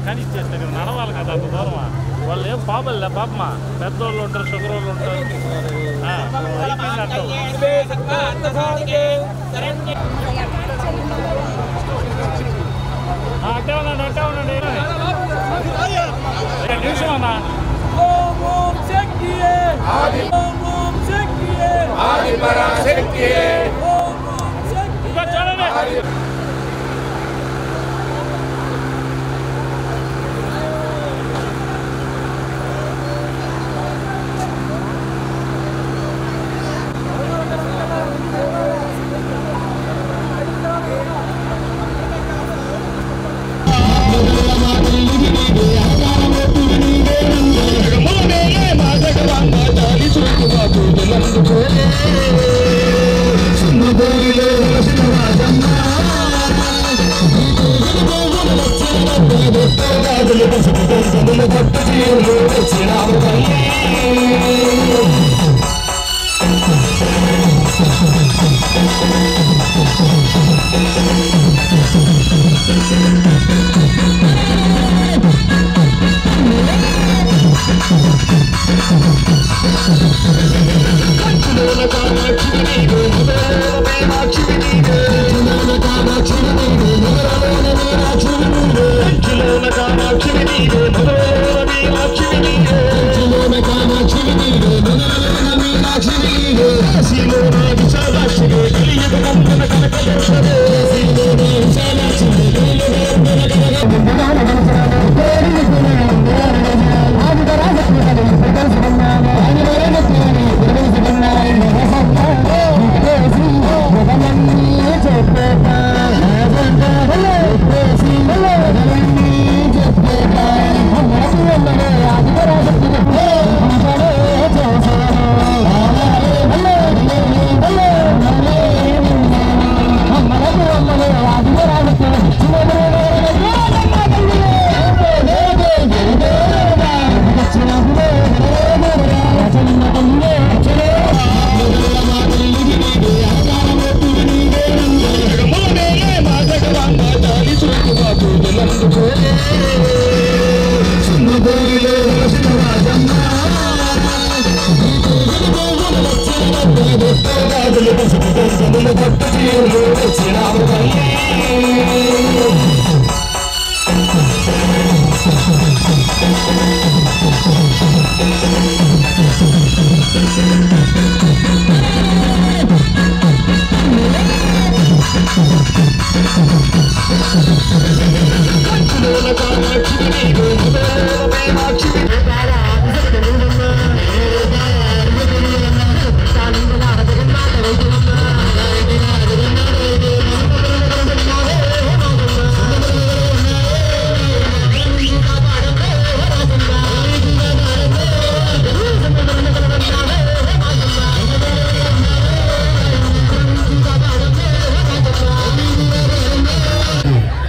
కానీ ఇచ్చేస్తారు నడవాలి కదా అంత దూరమా వాళ్ళు ఏం పాపలే పాపమా పెద్దోళ్ళు ఉంటారు షుగర్ వాళ్ళు ఉంటారు అట్టే ఉండండి నిమిషం అన్నా చూడండి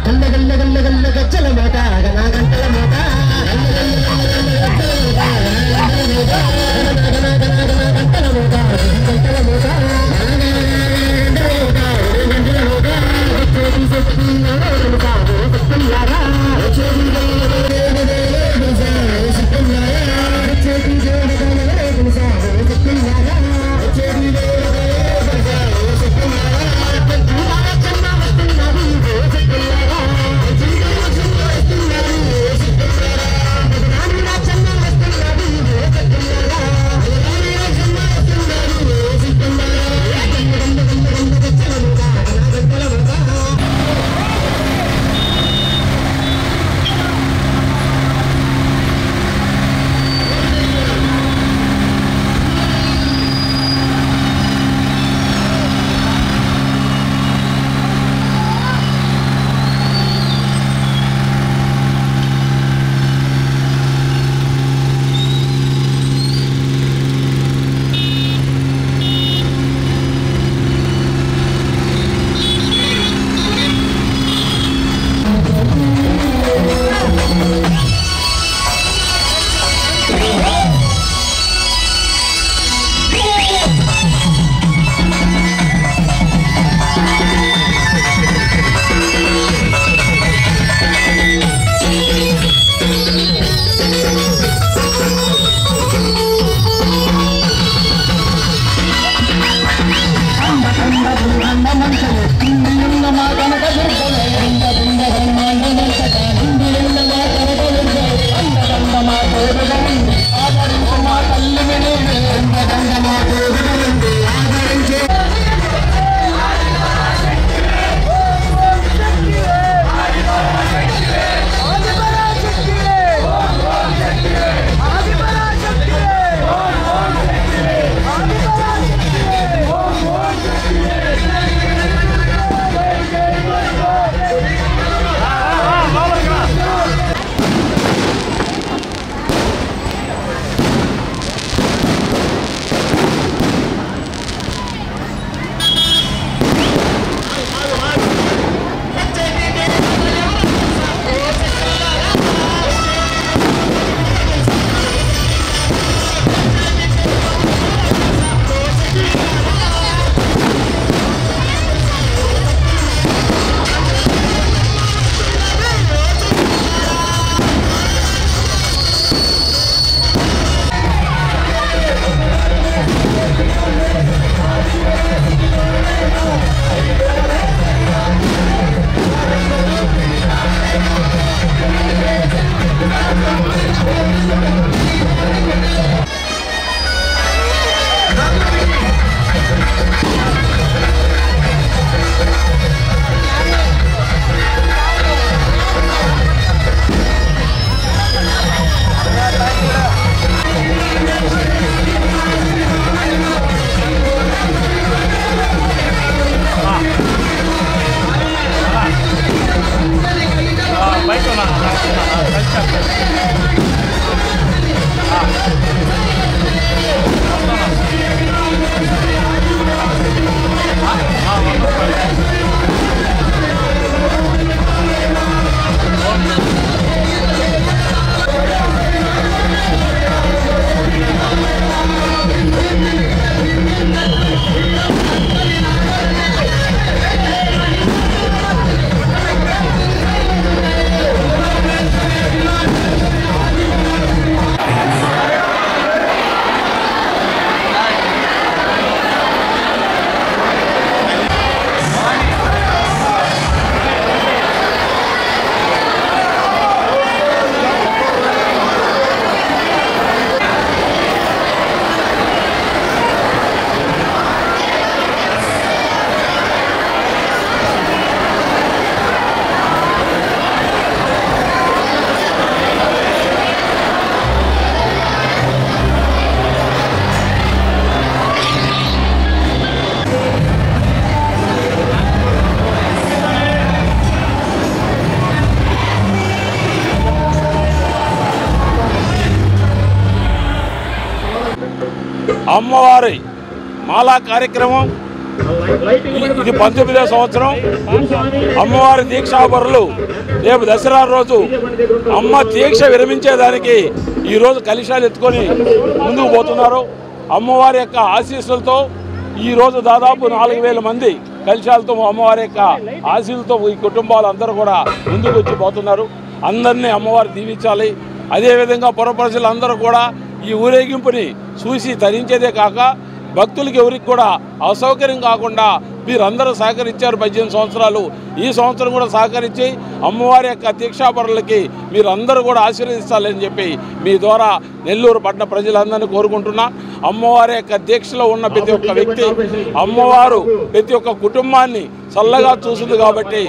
గల్ల గల్ల గల్ల గల్ల గజ్జల మోత గల గంటల మోత అమ్మవారి మాలా కార్యక్రమం ఇది 19వ సంవత్సరం. అమ్మవారి దీక్షాపరులు రేపు దసరా రోజు అమ్మ దీక్ష విరమించేదానికి ఈరోజు కలశాలు ఎత్తుకొని ముందుకు పోతున్నారు. అమ్మవారి యొక్క ఆశీస్సులతో ఈరోజు దాదాపు 4000 మంది కలశాలతో అమ్మవారి యొక్క ఆశీస్సులతో ఈ కుటుంబాలు అందరూ కూడా ముందుకు వచ్చి పోతున్నారు. అందరినీ అమ్మవారు దీవించాలి. అదేవిధంగా పుర ప్రజలందరూ కూడా ఈ ఊరేగింపుని చూసి తరించేదే కాక భక్తులకి ఎవరికి కూడా అసౌకర్యం కాకుండా మీరందరూ సహకరించారు 18 సంవత్సరాలు. ఈ సంవత్సరం కూడా సహకరించి అమ్మవారి యొక్క దీక్షాపరులకి మీరందరూ కూడా ఆశీర్వదిస్తారని చెప్పి మీ ద్వారా నెల్లూరు పట్టణ ప్రజలందరినీ కోరుకుంటున్నా. అమ్మవారి యొక్క దీక్షలో ఉన్న ప్రతి ఒక్క వ్యక్తి అమ్మవారు ప్రతి ఒక్క కుటుంబాన్ని చల్లగా చూస్తుంది కాబట్టి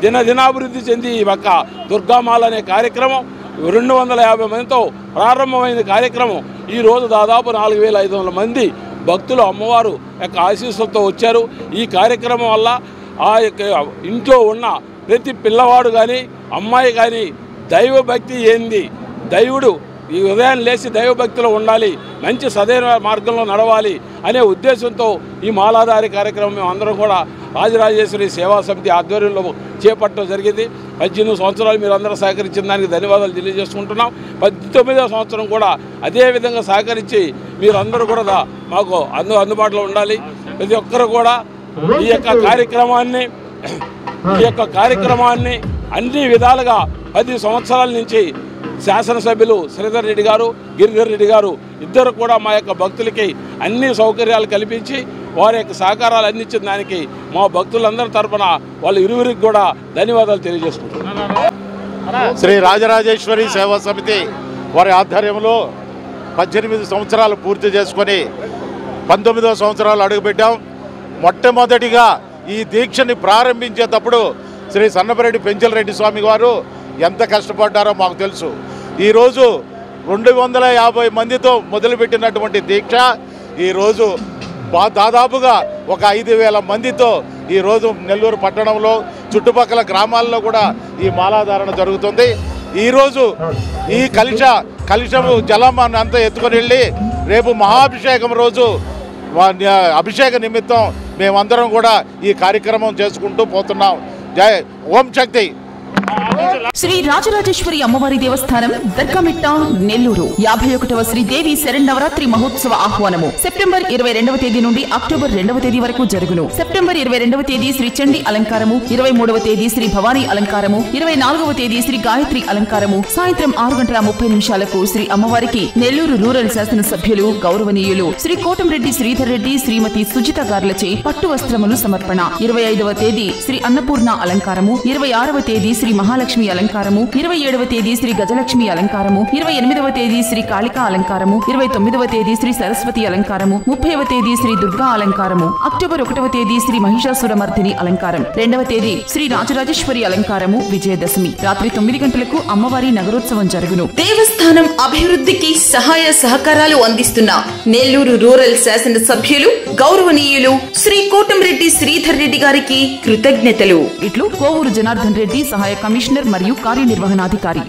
దినదినాభివృద్ధి చెంది ఈ యొక్క దుర్గామాల అనే కార్యక్రమం 250 మందితో ప్రారంభమైన కార్యక్రమం ఈరోజు దాదాపు 4500 మంది భక్తులు అమ్మవారు యొక్క ఆశీస్సులతో వచ్చారు. ఈ కార్యక్రమం వల్ల ఆ యొక్క ఇంట్లో ఉన్న ప్రతి పిల్లవాడు కానీ అమ్మాయి కానీ దైవభక్తి ఏంది, దైవుడు ఈ ఉదయం లేచి దైవభక్తిలో ఉండాలి, మంచి సదైన మార్గంలో నడవాలి అనే ఉద్దేశంతో ఈ మాలాధారి కార్యక్రమం మేము అందరం కూడా రాజరాజేశ్వరి సేవా సమితి ఆధ్వర్యంలో చేపట్టడం జరిగింది. 18 సంవత్సరాలు మీరు అందరూ సహకరించిన దానికి ధన్యవాదాలు తెలియజేసుకుంటున్నాం. 19వ సంవత్సరం కూడా అదేవిధంగా సహకరించి మీరందరూ కూడా మాకు అందుబాటులో ఉండాలి. ప్రతి ఒక్కరు కూడా ఈ యొక్క కార్యక్రమాన్ని అన్ని విధాలుగా 10 సంవత్సరాల నుంచి శాసనసభ్యులు శ్రీధర్ రెడ్డి గారు, గిరిధర్ రెడ్డి గారు ఇద్దరు కూడా మా యొక్క భక్తులకి అన్ని సౌకర్యాలు కల్పించి వారి యొక్క సహకారాలు అందించిన దానికి మా భక్తులందరి తరఫున వాళ్ళ ఇరువురికి కూడా ధన్యవాదాలు తెలియజేసుకుంటున్నాను. శ్రీ రాజరాజేశ్వరి సేవా సమితి వారి ఆధ్వర్యంలో 18 సంవత్సరాలు పూర్తి చేసుకొని 19వ సంవత్సరాలు అడుగుపెట్టాం. మొట్టమొదటిగా ఈ దీక్షని ప్రారంభించేటప్పుడు శ్రీ సన్నపరెడ్డి పెంచలరెడ్డి స్వామి గారు ఎంత కష్టపడ్డారో మాకు తెలుసు. ఈరోజు 250 మందితో మొదలుపెట్టినటువంటి దీక్ష ఈరోజు దాదాపుగా ఒక 5,000 మందితో ఈరోజు నెల్లూరు పట్టణంలో చుట్టుపక్కల గ్రామాల్లో కూడా ఈ మాలాధారణ జరుగుతుంది. ఈరోజు ఈ కలశము జలమాన్ని అంతా ఎత్తుకొని వెళ్ళి రేపు మహాభిషేకం రోజు అభిషేక నిమిత్తం మేమందరం కూడా ఈ కార్యక్రమం చేసుకుంటూ పోతున్నాం. జై ఓం శక్తి. శ్రీ రాజరాజేశ్వరి అమ్మవారి దేవస్థానం దర్గామిట్ట నెల్లూరు 51వ శ్రీదేవి శరన్నవరాత్రి మహోత్సవ ఆహ్వానము సెప్టెంబర్ 22వ తేదీ నుండి అక్టోబర్ 2వ తేదీ వరకు జరుగును. సెప్టెంబర్ 22వ తేదీ శ్రీ చండి అలంకారము, 23వ తేదీ శ్రీ భవానీ అలంకారము, 24వ తేదీ శ్రీ గాయత్రి అలంకారము. సాయంత్రం 6:30 శ్రీ అమ్మవారికి నెల్లూరు రూరల్ శాసనసభ్యులు గౌరవనీయులు శ్రీ కోటంరెడ్డి శ్రీధర్ రెడ్డి, శ్రీమతి సుజిత గార్లచే పట్టు వస్త్రములు సమర్పణ. 25వ తేదీ శ్రీ అన్నపూర్ణ అలంకారము, 26వ తేదీ శ్రీ మహాలక్ష్మి అలంకారము, 27వ తేదీ శ్రీ గజలక్ష్మి అలంకారము, 28వ తేదీ శ్రీ కాళికా అలంకారము, 29వ తేదీ శ్రీ సరస్వతి అలంకారము, 30వ తేదీ శ్రీ దుర్గా అలంకారము, అక్టోబర్ 1వ తేదీ శ్రీ మహిషాసురమర్దిని అలంకారం, 2వ తేదీ శ్రీ రాజరాజేశ్వరి అలంకారము. విజయదశమి రాత్రి 9 గంటలకు అమ్మవారి నగరోత్సవం జరుగును. దేవస్థానం అభివృద్ధికి సహాయ సహకారాలు అందిస్తున్న నెల్లూరు రూరల్ శాసన సభ్యులు గౌరవనీయులు శ్రీ కోటంరెడ్డి శ్రీధర్ రెడ్డి గారికి కృతజ్ఞతలు. ఇట్లు కోవూరు జనార్దన్ రెడ్డి, సహాయ కమిషనర్ మరియు కార్యనిర్వహణాధికారి.